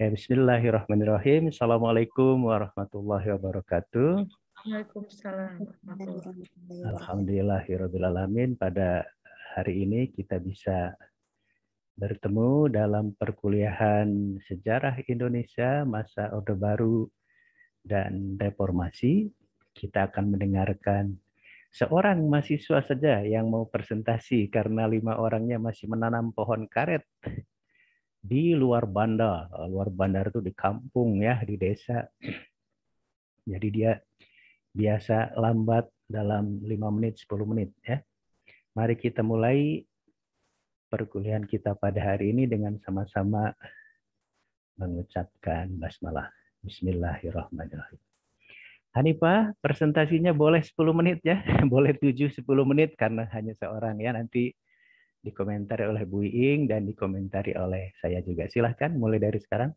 Ya, bismillahirrahmanirrahim. Assalamualaikum warahmatullahi wabarakatuh. Waalaikumsalam warahmatullahi wabarakatuh. Alhamdulillahirrahmanirrahim. Pada hari ini kita bisa bertemu dalam perkuliahan Sejarah Indonesia Masa Orde Baru dan Reformasi. Kita akan mendengarkan seorang mahasiswa saja yang mau presentasi karena 5 orangnya masih menanam pohon karet di luar bandar. Luar bandar itu di kampung ya, di desa. Jadi dia biasa lambat dalam 5 menit, 10 menit ya. Mari kita mulai perkuliahan kita pada hari ini dengan sama-sama mengucapkan basmalah. Bismillahirrahmanirrahim. Hanifah, presentasinya boleh 10 menit ya. Boleh 7-10 menit karena hanya seorang ya. Nanti dikomentari oleh Bu Iing dan dikomentari oleh saya juga. Silahkan mulai dari sekarang.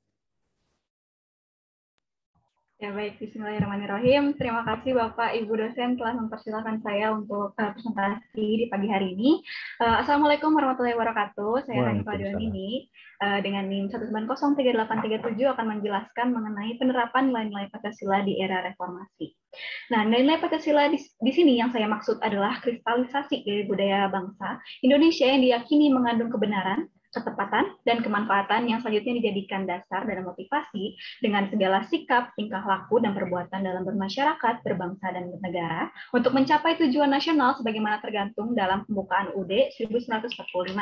Ya baik, bismillahirrahmanirrahim. Terima kasih Bapak Ibu dosen telah mempersilahkan saya untuk presentasi di pagi hari ini. Assalamualaikum warahmatullahi wabarakatuh. Saya Hanifah Dwanini dengan NIM 1903837 akan menjelaskan mengenai penerapan nilai-nilai Pancasila di era reformasi. Nah, nilai-nilai Pancasila di sini yang saya maksud adalah kristalisasi dari budaya bangsa Indonesia yang diyakini mengandung kebenaran, ketepatan, dan kemanfaatan yang selanjutnya dijadikan dasar dan motivasi dengan segala sikap, tingkah laku, dan perbuatan dalam bermasyarakat, berbangsa, dan bernegara untuk mencapai tujuan nasional sebagaimana tergantung dalam pembukaan UUD 1945.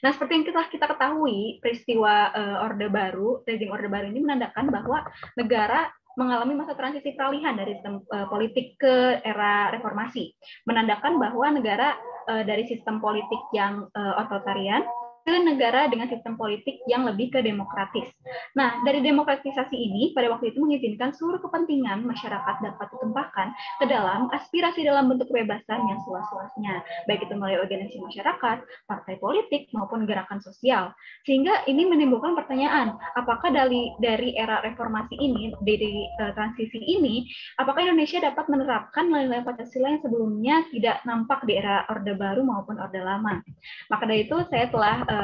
Nah, seperti yang kita ketahui, peristiwa Orde Baru, rezim Orde Baru ini menandakan bahwa negara mengalami masa transisi peralihan dari sistem politik ke era reformasi, menandakan bahwa negara dari sistem politik yang otoritarian ke negara dengan sistem politik yang lebih ke demokratis. Nah, dari demokratisasi ini pada waktu itu mengizinkan seluruh kepentingan masyarakat dapat ditumpahkan ke dalam aspirasi dalam bentuk kebebasan yang seluas-luasnya, baik itu melalui organisasi masyarakat, partai politik, maupun gerakan sosial. Sehingga ini menimbulkan pertanyaan, apakah dari era reformasi ini, dari transisi ini, apakah Indonesia dapat menerapkan nilai-nilai Pancasila yang sebelumnya tidak nampak di era Orde Baru maupun Orde Lama? Maka dari itu saya telah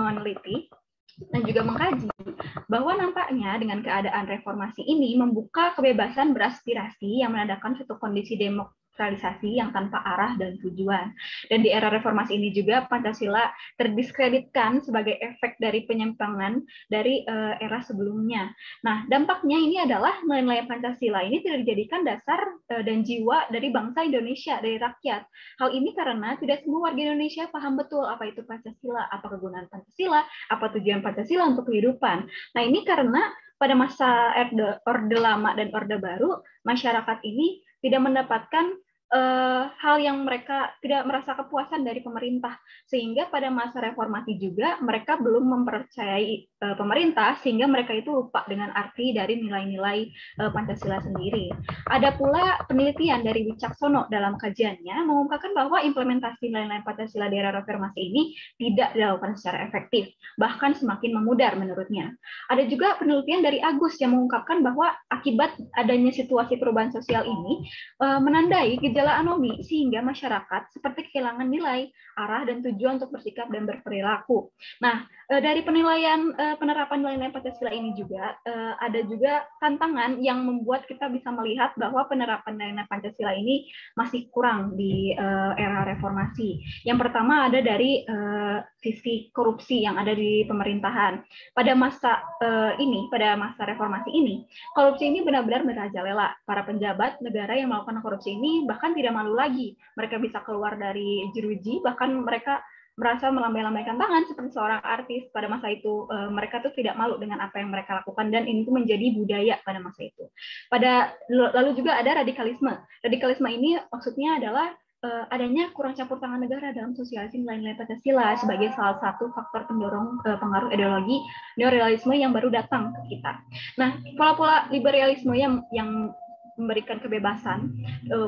meneliti dan juga mengkaji bahwa nampaknya dengan keadaan reformasi ini membuka kebebasan beraspirasi yang menandakan suatu kondisi demokratisasi yang tanpa arah dan tujuan. Dan di era reformasi ini juga Pancasila terdiskreditkan sebagai efek dari penyimpangan dari era sebelumnya. Nah, dampaknya ini adalah nilai-nilai Pancasila ini tidak dijadikan dasar dan jiwa dari bangsa Indonesia, dari rakyat. Hal ini karena tidak semua warga Indonesia paham betul apa itu Pancasila, apa kegunaan Pancasila, apa tujuan Pancasila untuk kehidupan. Nah, ini karena pada masa Orde Lama dan Orde Baru, masyarakat ini tidak mendapatkan hal yang mereka tidak merasa kepuasan dari pemerintah, sehingga pada masa reformasi juga mereka belum mempercayai pemerintah, sehingga mereka itu lupa dengan arti dari nilai-nilai Pancasila sendiri. Ada pula penelitian dari Wicaksono dalam kajiannya mengungkapkan bahwa implementasi nilai-nilai Pancasila di era reformasi ini tidak dilakukan secara efektif, bahkan semakin memudar menurutnya. Ada juga penelitian dari Agus yang mengungkapkan bahwa akibat adanya situasi perubahan sosial ini menandai gejala anomi sehingga masyarakat seperti kehilangan nilai, arah, dan tujuan untuk bersikap dan berperilaku. Nah, dari penilaian penerapan nilai-nilai Pancasila ini juga ada juga tantangan yang membuat kita bisa melihat bahwa penerapan nilai-nilai Pancasila ini masih kurang di era reformasi. Yang pertama ada dari sisi korupsi yang ada di pemerintahan. Pada masa pada masa reformasi ini, korupsi ini benar-benar merajalela. Para penjabat negara yang melakukan korupsi ini bahkan tidak malu lagi. Mereka bisa keluar dari jeruji, bahkan mereka merasa melambai-lambaikan tangan seperti seorang artis pada masa itu. Mereka tuh tidak malu dengan apa yang mereka lakukan, dan ini tuh menjadi budaya pada masa itu. Lalu juga ada radikalisme. Radikalisme ini maksudnya adalah adanya kurang campur tangan negara dalam sosialisasi nilai-nilai Pancasila sebagai salah satu faktor pendorong pengaruh ideologi neorealisme yang baru datang ke kita. Nah, pola-pola liberalisme yang memberikan kebebasan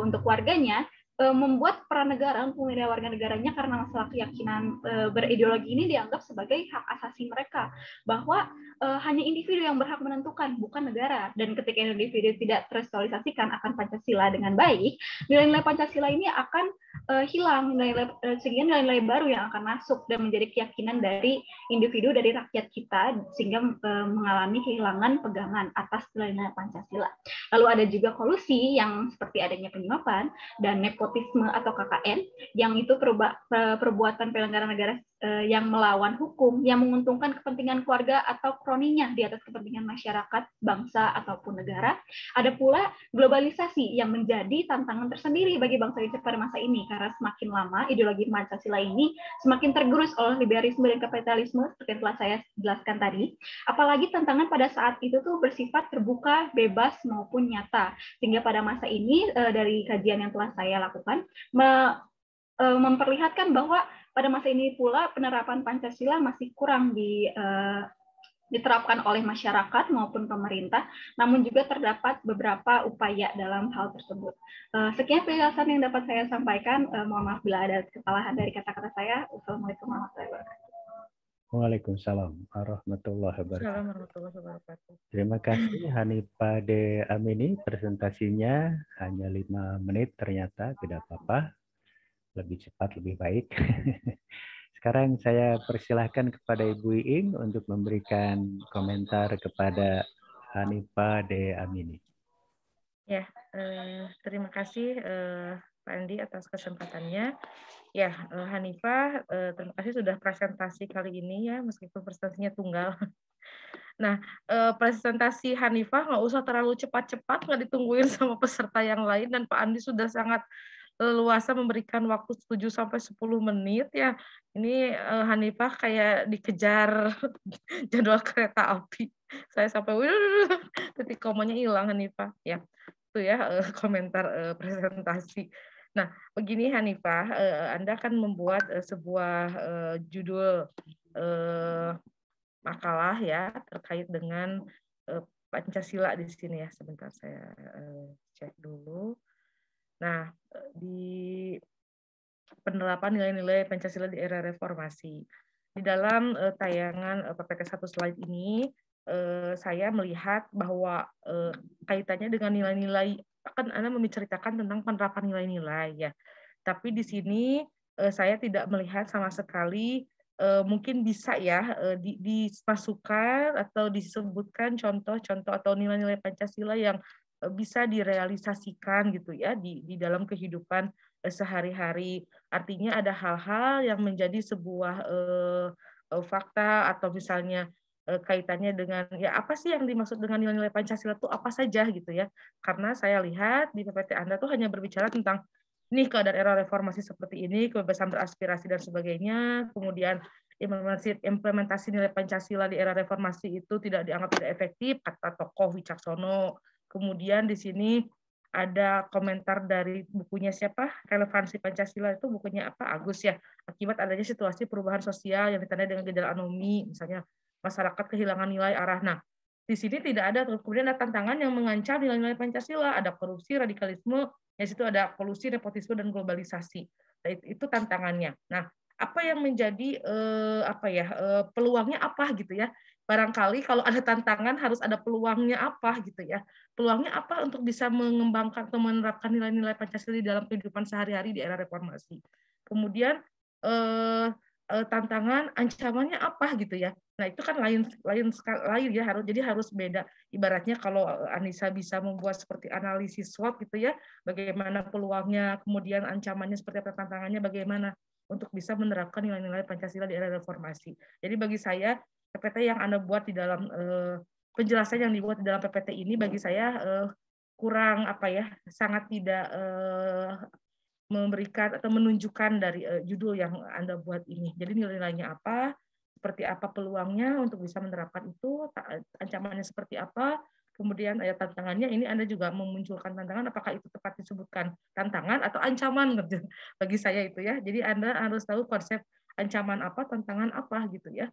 untuk warganya membuat peran negara untuk memilih warga negaranya karena masalah keyakinan berideologi ini dianggap sebagai hak asasi mereka, bahwa hanya individu yang berhak menentukan, bukan negara. Dan ketika individu tidak tersosialisasikan akan Pancasila dengan baik, nilai-nilai Pancasila ini akan hilang sehingga nilai-nilai baru yang akan masuk dan menjadi keyakinan dari individu, dari rakyat kita, sehingga mengalami kehilangan pegangan atas nilai-nilai Pancasila. Lalu ada juga kolusi yang seperti adanya penyuapan dan nepotisme atau KKN, yang itu perbuatan penyelenggara negara yang melawan hukum, yang menguntungkan kepentingan keluarga atau kroninya di atas kepentingan masyarakat, bangsa, ataupun negara. Ada pula globalisasi yang menjadi tantangan tersendiri bagi bangsa Indonesia pada masa ini, karena semakin lama ideologi Pancasila ini semakin tergerus oleh liberalisme dan kapitalisme seperti yang telah saya jelaskan tadi. Apalagi tantangan pada saat itu tuh bersifat terbuka, bebas, maupun nyata. Sehingga pada masa ini dari kajian yang telah saya lakukan memperlihatkan bahwa pada masa ini pula penerapan Pancasila masih kurang diterapkan oleh masyarakat maupun pemerintah, namun juga terdapat beberapa upaya dalam hal tersebut. Sekian penjelasan yang dapat saya sampaikan. Mohon maaf bila ada kesalahan dari kata-kata saya. Wassalamualaikum warahmatullahi wabarakatuh. Waalaikumsalam warahmatullahi Assalamualaikum warahmatullahi wabarakatuh. Terima kasih Hanifah D. Amini. Presentasinya hanya 5 menit, ternyata tidak apa-apa. Lebih cepat, lebih baik. Sekarang saya persilahkan kepada Ibu Iing untuk memberikan komentar kepada Hanifah D. Amini. Ya, terima kasih Pak Andi atas kesempatannya. Ya, Hanifah, terima kasih sudah presentasi kali ini ya, meskipun presentasinya tunggal. Nah, presentasi Hanifah nggak usah terlalu cepat-cepat, nggak ditungguin sama peserta yang lain, dan Pak Andi sudah sangat leluasa memberikan waktu 7-10 menit ya. Ini Hanifah kayak dikejar jadwal kereta api. Saya sampai titik komanya hilang Hanifah. Ya, itu ya komentar presentasi. Nah, begini Hanifah, Anda akan membuat sebuah judul makalah ya terkait dengan Pancasila di sini ya. Sebentar saya cek dulu. Nah, di penerapan nilai-nilai Pancasila di era reformasi. Di dalam tayangan PPT 1 slide ini, saya melihat bahwa kaitannya dengan nilai-nilai, akan Anda menceritakan tentang penerapan nilai-nilai ya. Tapi di sini saya tidak melihat sama sekali, mungkin bisa ya dimasukkan atau disebutkan contoh-contoh atau nilai-nilai Pancasila yang bisa direalisasikan gitu ya di dalam kehidupan sehari-hari. Artinya ada hal-hal yang menjadi sebuah fakta atau misalnya kaitannya dengan ya apa sih yang dimaksud dengan nilai-nilai Pancasila itu apa saja gitu ya. Karena saya lihat di PPT Anda tuh hanya berbicara tentang nih keadaan era reformasi seperti ini, kebebasan beraspirasi dan sebagainya, kemudian implementasi nilai Pancasila di era reformasi itu tidak dianggap tidak efektif, kata tokoh Wicaksono. Kemudian di sini ada komentar dari bukunya siapa? Relevansi Pancasila itu bukunya apa? Agus ya. Akibat adanya situasi perubahan sosial yang ditandai dengan gejala anomi, misalnya masyarakat kehilangan nilai arah. Nah, di sini tidak ada. Kemudian ada tantangan yang mengancam nilai-nilai Pancasila, ada korupsi, radikalisme, di situ ada polusi, nepotisme, dan globalisasi. Nah, itu tantangannya. Nah, apa yang menjadi peluangnya apa gitu ya? Barangkali kalau ada tantangan harus ada peluangnya apa gitu ya. Peluangnya apa untuk bisa mengembangkan atau menerapkan nilai-nilai Pancasila di dalam kehidupan sehari-hari di era reformasi. Kemudian tantangan ancamannya apa gitu ya. Nah, itu kan lain ya, harus beda. Ibaratnya kalau Anissa bisa membuat seperti analisis SWOT gitu ya, bagaimana peluangnya, kemudian ancamannya seperti apa, tantangannya bagaimana untuk bisa menerapkan nilai-nilai Pancasila di era reformasi. Jadi bagi saya PPT yang Anda buat di dalam penjelasan yang dibuat di dalam PPT ini bagi saya kurang sangat tidak memberikan atau menunjukkan dari judul yang Anda buat ini. Jadi nilai-nilainya apa, seperti apa peluangnya untuk bisa menerapkan itu, ancamannya seperti apa, kemudian tantangannya ini Anda juga memunculkan tantangan, apakah itu tepat disebutkan tantangan atau ancaman gitu. Bagi saya itu ya. Jadi Anda harus tahu konsep ancaman apa, tantangan apa gitu ya.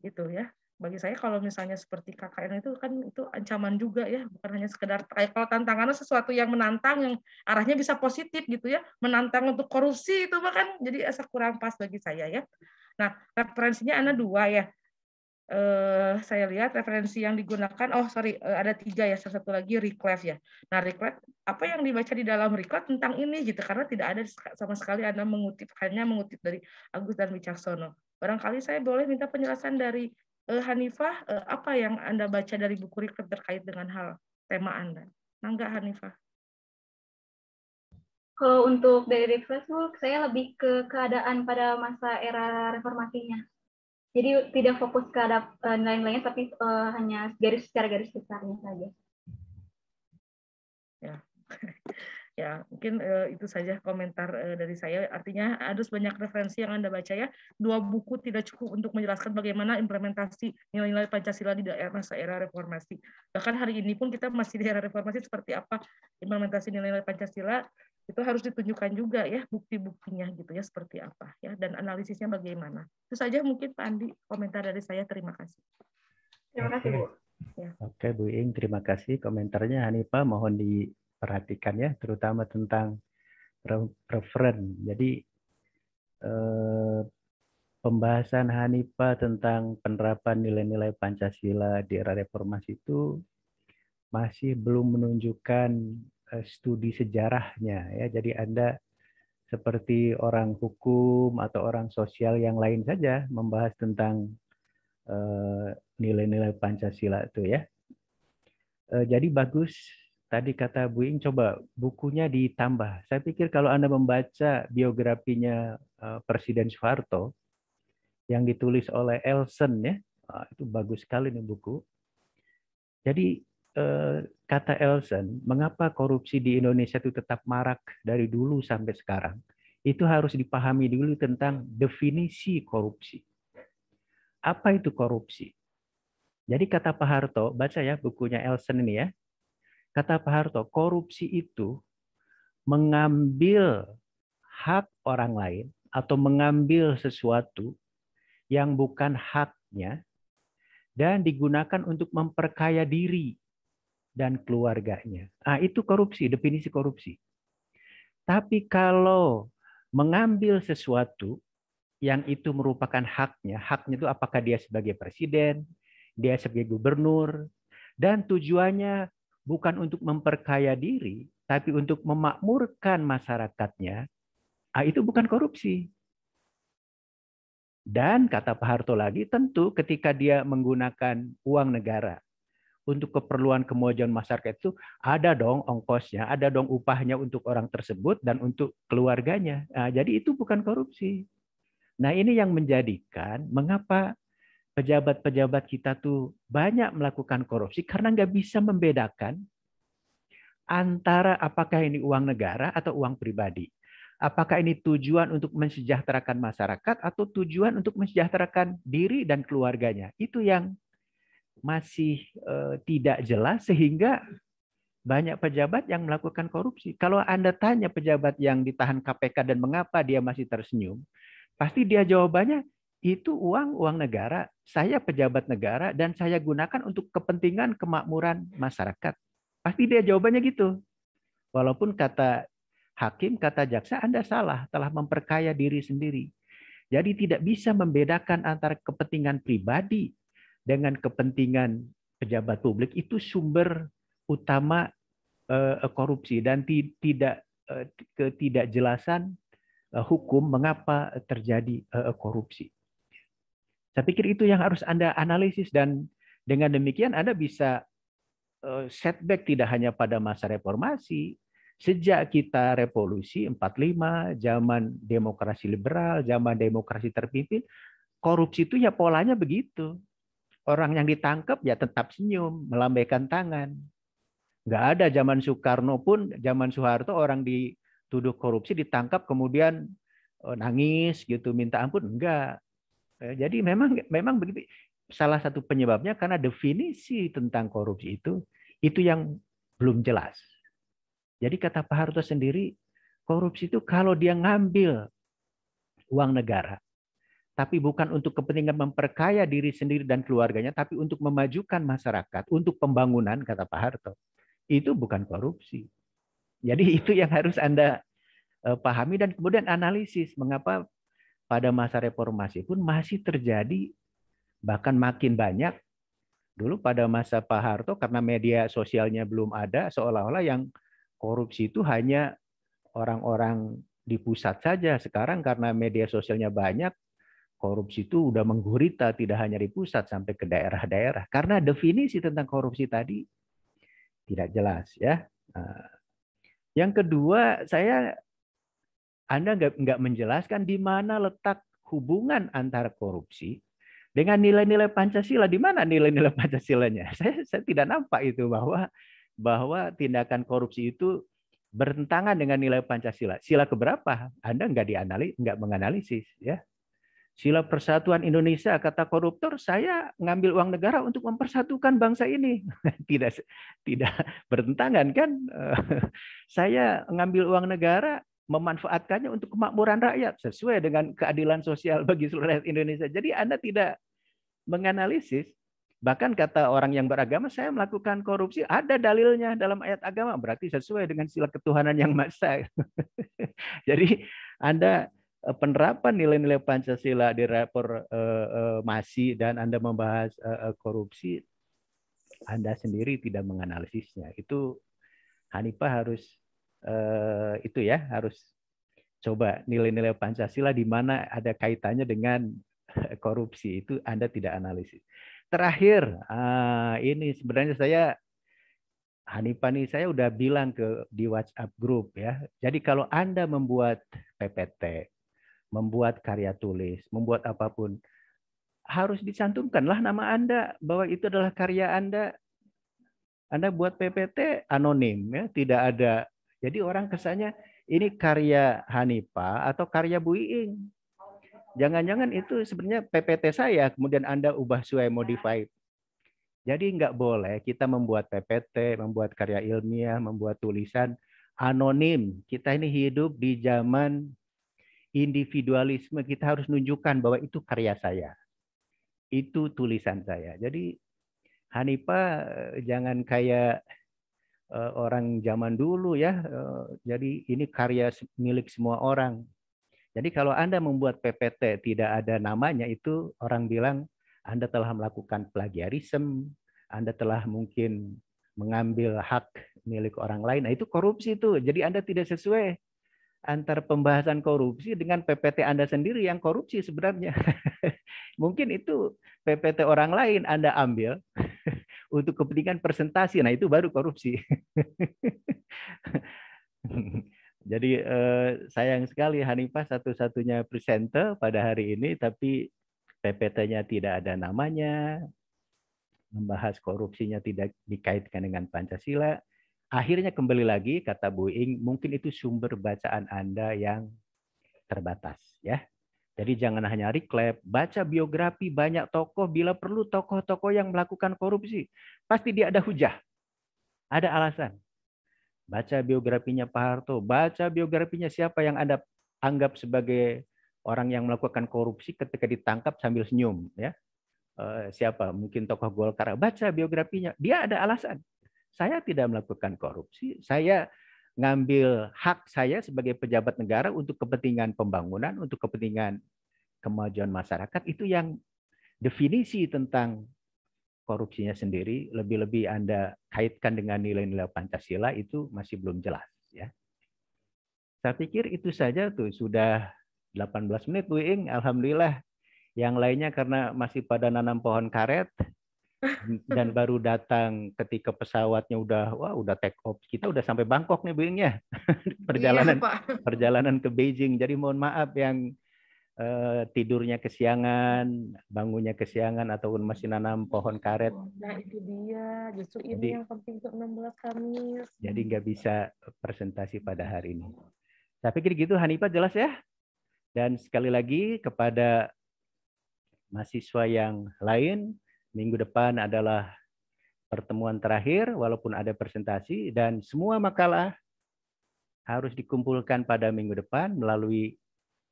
Itu ya. Bagi saya kalau misalnya seperti KKN itu kan itu ancaman juga ya, bukan hanya sekedar kalau tantangannya sesuatu yang menantang yang arahnya bisa positif gitu ya, menantang untuk korupsi itu bahkan jadi kurang pas bagi saya ya. Nah, referensinya Anda 2 ya. saya lihat referensi yang digunakan, ada 3 ya, salah satu lagi Reclave ya. Nah, Reclave, apa yang dibaca di dalam Reclave tentang ini gitu, karena tidak ada sama sekali Anda hanya mengutip dari Agus dan Wicaksono. Barangkali saya boleh minta penjelasan dari Hanifah, apa yang Anda baca dari buku Reclave terkait dengan hal tema Anda. Mangga Hanifah. Kalau untuk dari Reclave, saya lebih ke keadaan pada masa era reformasinya. Jadi tidak fokus ke nilai-nilainya, tapi hanya secara garis besarnya saja. Ya, ya mungkin itu saja komentar dari saya. Artinya ada banyak referensi yang Anda baca ya. 2 buku tidak cukup untuk menjelaskan bagaimana implementasi nilai-nilai Pancasila di masa era reformasi. Bahkan hari ini pun kita masih di era reformasi, seperti apa implementasi nilai-nilai Pancasila itu harus ditunjukkan juga ya, bukti-buktinya gitu ya, seperti apa ya, dan analisisnya bagaimana. Itu saja mungkin Pak Andi komentar dari saya. Terima kasih. Terima kasih, Bu. Ya. Oke, Bu Ing, terima kasih komentarnya. Hanifah mohon diperhatikan ya, terutama tentang referen. Jadi pembahasan Hanifah tentang penerapan nilai-nilai Pancasila di era reformasi itu masih belum menunjukkan studi sejarahnya ya. Jadi Anda seperti orang hukum atau orang sosial yang lain saja membahas tentang nilai-nilai Pancasila itu ya. Jadi bagus tadi kata Bu Ing, coba bukunya ditambah. Saya pikir kalau Anda membaca biografinya Presiden Soeharto yang ditulis oleh Elsen ya, itu bagus sekali nih buku. Jadi kata Elsen, mengapa korupsi di Indonesia itu tetap marak dari dulu sampai sekarang? Itu harus dipahami dulu tentang definisi korupsi. Apa itu korupsi? Jadi kata Pak Harto, baca ya bukunya Elsen ini ya. Kata Pak Harto, korupsi itu mengambil hak orang lain atau mengambil sesuatu yang bukan haknya dan digunakan untuk memperkaya diri dan keluarganya. Itu korupsi, definisi korupsi. Tapi kalau mengambil sesuatu yang itu merupakan haknya itu apakah dia sebagai presiden, dia sebagai gubernur, dan tujuannya bukan untuk memperkaya diri, tapi untuk memakmurkan masyarakatnya, itu bukan korupsi. Dan kata Pak Harto lagi, tentu ketika dia menggunakan uang negara untuk keperluan kemajuan masyarakat itu ada dong ongkosnya, ada dong upahnya untuk orang tersebut dan untuk keluarganya. Jadi itu bukan korupsi. Nah ini yang menjadikan mengapa pejabat-pejabat kita tuh banyak melakukan korupsi karena nggak bisa membedakan antara apakah ini uang negara atau uang pribadi. Apakah ini tujuan untuk mensejahterakan masyarakat atau tujuan untuk mensejahterakan diri dan keluarganya. Itu yang masih tidak jelas sehingga banyak pejabat yang melakukan korupsi. Kalau Anda tanya pejabat yang ditahan KPK dan mengapa dia masih tersenyum, pasti dia jawabannya itu uang negara, saya pejabat negara dan saya gunakan untuk kepentingan kemakmuran masyarakat. Pasti dia jawabannya gitu. Walaupun kata hakim, kata jaksa, Anda salah, telah memperkaya diri sendiri. Jadi tidak bisa membedakan antara kepentingan pribadi dengan kepentingan pejabat publik, itu sumber utama korupsi dan ketidakjelasan hukum mengapa terjadi korupsi. Saya pikir itu yang harus Anda analisis dan dengan demikian Anda bisa setback tidak hanya pada masa reformasi, sejak kita revolusi 45, zaman demokrasi liberal, zaman demokrasi terpimpin, korupsi itu ya polanya begitu. Orang yang ditangkap ya tetap senyum, melambaikan tangan. Nggak ada zaman Soekarno pun, zaman Soeharto orang dituduh korupsi ditangkap kemudian nangis gitu, minta ampun, enggak. Jadi memang begitu. Salah satu penyebabnya karena definisi tentang korupsi itu yang belum jelas. Jadi kata Pak Harto sendiri, korupsi itu kalau dia ngambil uang negara, tapi bukan untuk kepentingan memperkaya diri sendiri dan keluarganya, tapi untuk memajukan masyarakat, untuk pembangunan, kata Pak Harto. Itu bukan korupsi. Jadi itu yang harus Anda pahami dan kemudian analisis mengapa pada masa reformasi pun masih terjadi bahkan makin banyak. Dulu pada masa Pak Harto karena media sosialnya belum ada, seolah-olah yang korupsi itu hanya orang-orang di pusat saja. Sekarang karena media sosialnya banyak, korupsi itu udah menggurita tidak hanya di pusat sampai ke daerah-daerah. Karena definisi tentang korupsi tadi tidak jelas ya. Yang kedua, Anda nggak menjelaskan di mana letak hubungan antara korupsi dengan nilai-nilai Pancasila. Di mana nilai-nilai Pancasilanya? Saya tidak nampak itu bahwa tindakan korupsi itu bertentangan dengan nilai Pancasila. Sila keberapa? Anda nggak menganalisis ya. Sila Persatuan Indonesia, kata koruptor, saya ngambil uang negara untuk mempersatukan bangsa ini. Tidak bertentangan kan? Saya ngambil uang negara memanfaatkannya untuk kemakmuran rakyat sesuai dengan keadilan sosial bagi seluruh rakyat Indonesia. Jadi Anda tidak menganalisis. Bahkan kata orang yang beragama, saya melakukan korupsi, ada dalilnya dalam ayat agama, berarti sesuai dengan sila ketuhanan yang Maha Esa. Jadi Anda penerapan nilai-nilai Pancasila di rapor MASI dan Anda membahas korupsi, Anda sendiri tidak menganalisisnya. Itu Hanifah harus harus coba nilai-nilai Pancasila di mana ada kaitannya dengan korupsi, itu Anda tidak analisis. Terakhir, ini sebenarnya Hanifah nih, saya udah bilang di WhatsApp grup ya. Jadi kalau Anda membuat PPT, membuat karya tulis, membuat apapun, harus dicantumkanlah nama Anda bahwa itu adalah karya Anda. Anda buat PPT anonim ya, tidak ada. Jadi orang kesannya ini karya Hanifah atau karya Bu Iing. Jangan-jangan itu sebenarnya PPT saya, kemudian Anda ubah sesuai modified. Jadi nggak boleh kita membuat PPT, membuat karya ilmiah, membuat tulisan anonim. Kita ini hidup di zaman individualisme, kita harus nunjukkan bahwa itu karya saya. Itu tulisan saya. Jadi Hanifah jangan kayak orang zaman dulu ya. Jadi ini karya milik semua orang. Jadi kalau Anda membuat PPT tidak ada namanya, itu orang bilang Anda telah melakukan plagiarisme, Anda telah mungkin mengambil hak milik orang lain. Nah itu korupsi itu. Jadi Anda tidak sesuai antara pembahasan korupsi dengan PPT Anda sendiri yang korupsi sebenarnya. Mungkin itu PPT orang lain Anda ambil untuk kepentingan presentasi. Nah itu baru korupsi. Jadi sayang sekali Hanifah satu-satunya presenter pada hari ini, tapi PPT-nya tidak ada namanya, membahas korupsinya tidak dikaitkan dengan Pancasila. Akhirnya kembali lagi kata Bu Iing, mungkin itu sumber bacaan Anda yang terbatas ya. Jadi jangan hanya reclap, baca biografi banyak tokoh, bila perlu tokoh-tokoh yang melakukan korupsi. Pasti dia ada hujah, ada alasan. Baca biografinya Pak Harto, baca biografinya siapa yang Anda anggap sebagai orang yang melakukan korupsi ketika ditangkap sambil senyum ya. Siapa? Mungkin tokoh Golkar. Baca biografinya, dia ada alasan. Saya tidak melakukan korupsi, saya ngambil hak saya sebagai pejabat negara untuk kepentingan pembangunan, untuk kepentingan kemajuan masyarakat. Itu yang definisi tentang korupsinya sendiri, lebih-lebih Anda kaitkan dengan nilai-nilai Pancasila, itu masih belum jelas ya. Saya pikir itu saja tuh, sudah 18 menit Bu Iing, alhamdulillah. Yang lainnya karena masih pada nanam pohon karet dan baru datang ketika pesawatnya udah take off. Kita udah sampai Bangkok nih Bu Iing ya. Perjalanan ke Beijing. Jadi mohon maaf yang tidurnya kesiangan, bangunnya kesiangan, ataupun masih nanam pohon karet. Nah itu dia, justru ini yang penting untuk 16 Kamis. Jadi nggak bisa presentasi pada hari ini. Saya pikir gitu Hanifah, jelas ya. Dan sekali lagi kepada mahasiswa yang lain, minggu depan adalah pertemuan terakhir, walaupun ada presentasi, dan semua makalah harus dikumpulkan pada minggu depan melalui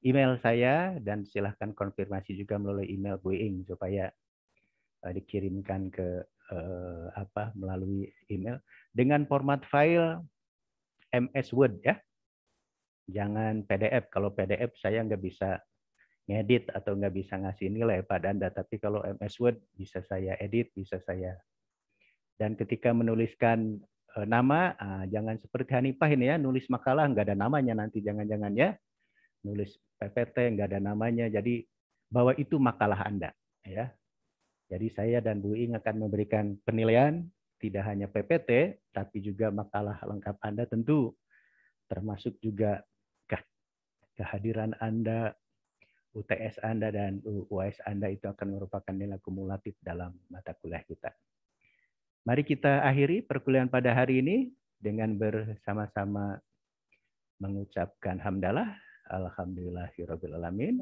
email saya, dan silahkan konfirmasi juga melalui email Bu Iing supaya dikirimkan ke melalui email dengan format file MS Word ya. Jangan PDF. Kalau PDF saya nggak bisa ngedit atau nggak bisa ngasih nilai pada Anda. Tapi kalau MS Word bisa saya edit, bisa saya. Dan ketika menuliskan nama, jangan seperti Hanifah ini ya, nulis makalah nggak ada namanya nanti, jangan-jangan ya. Nulis PPT nggak ada namanya, jadi bahwa itu makalah Anda. Ya. Jadi saya dan Bu Ing akan memberikan penilaian, tidak hanya PPT, tapi juga makalah lengkap Anda tentu, termasuk juga kehadiran Anda, UTS Anda dan UAS Anda itu akan merupakan nilai kumulatif dalam mata kuliah kita. Mari kita akhiri perkuliahan pada hari ini dengan bersama-sama mengucapkan hamdalah, alhamdulillahirabbil alamin.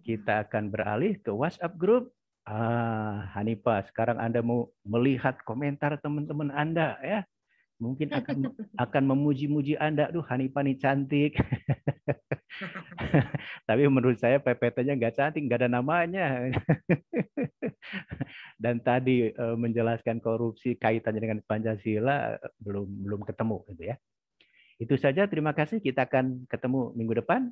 Kita akan beralih ke WhatsApp group. Hanifah, sekarang Anda mau melihat komentar teman-teman Anda ya. Mungkin akan memuji-muji Anda, aduh Hanifah nih cantik. Tapi menurut saya PPT-nya nggak cantik, nggak ada namanya. Dan tadi menjelaskan korupsi kaitannya dengan Pancasila belum ketemu gitu ya. Itu saja, terima kasih. Kita akan ketemu minggu depan.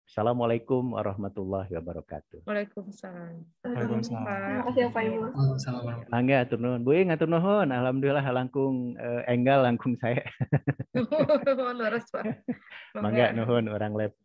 Assalamualaikum warahmatullahi wabarakatuh. Waalaikumsalam. Terima kasih Pak Ibu. Mangga atur nuhun. Bu Ing atur nuhun. Alhamdulillah langkung enggal langkung saya. Leres Pak. Mangga nuhun orang lab.